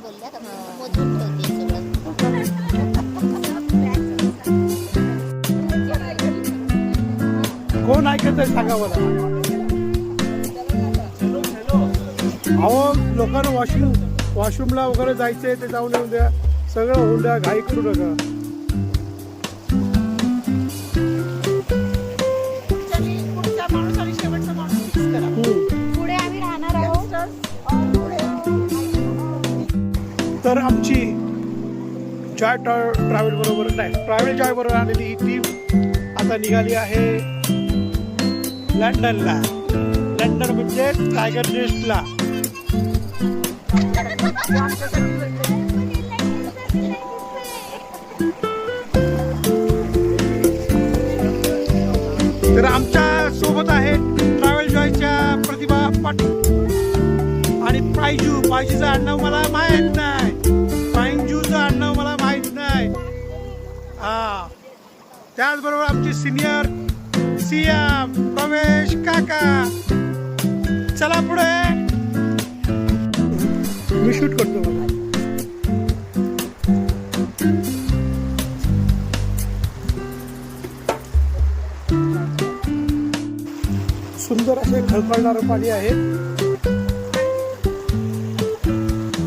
बोलल्या का मोजून ठेवते सगळं. कोण ऐकत आहे सांगा मला. अहो लोकांना वॉशरूमला वगैरे जायचंय ते जाऊन येऊन द्या, सगळं होऊन द्या, घाई करू नका. पुढे आम्ही राहणार आहोत. तर आमची जॉय ट्रॅव्हल बरोबर नाही, ट्रॅव्हल जॉय बरोबर आलेली ही टीम आता निघाली आहे लंडनला. लंडन म्हणजे टायगर नेस्टला. तर आमच्या सोबत आहेत ट्रॅव्हल जॉयच्या प्रतिभा पाटील आणि पायजूचं आडनाव मला माहित नाही. पायजूचं आडनाव मला माहित नाही. हा, त्याचबरोबर आमचे सिनियर सीएम रमेश काका. चला पुढे, मी शूट करतो. मला सुंदर असे खळखळणारं पाणी आहे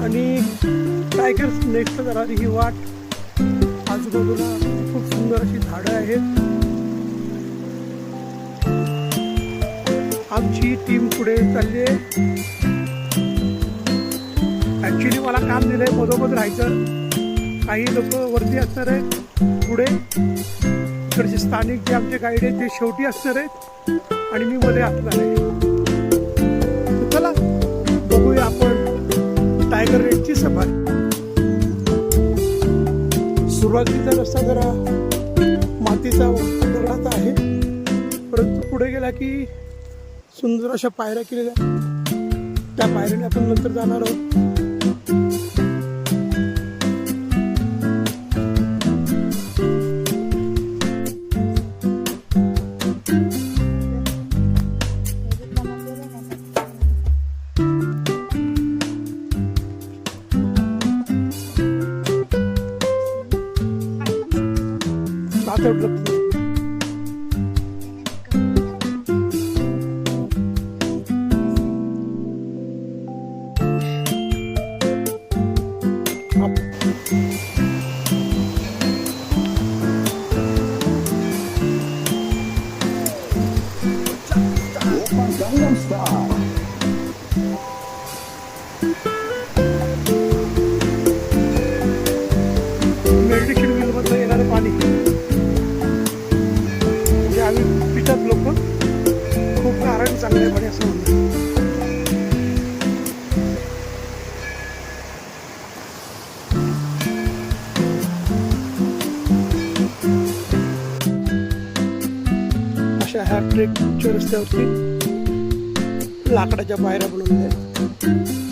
आणि टायगर नेक्स्ट जाणारी ही वाट. आजूबाजूला खूप सुंदर अशी झाडं आहेत. आमची टीम पुढे चालली आहे. ऍक्च्युली मला काम दिलंय मधोमध राहायचं. काही लोक वरती असणार आहेत, पुढे इकडचे स्थानिक जे आमचे गाईड आहेत ते शेवटी असणार आहेत आणि मी मध्ये असणार आहे. चला बघूया आपण टायगर रेडची सफारी. सुरुवातीचा रस्ता जरा मातीचा दगडाचा आहे, परंतु पुढे गेला की सुंदर अशा पायऱ्या केलेल्या. त्या पायऱ्याने आपण नंतर जाणार आहोत. मेडिटेशन व्हील मधलं येणारं पाणी म्हणजे आम्ही पितात लोक खूप कारण चांगले पाणी असं म्हणलं. अशा ह्या ट्रेकच्या रस्त्यावरती लाकडाच्या पायऱ्या बनवलेल्या आहेत.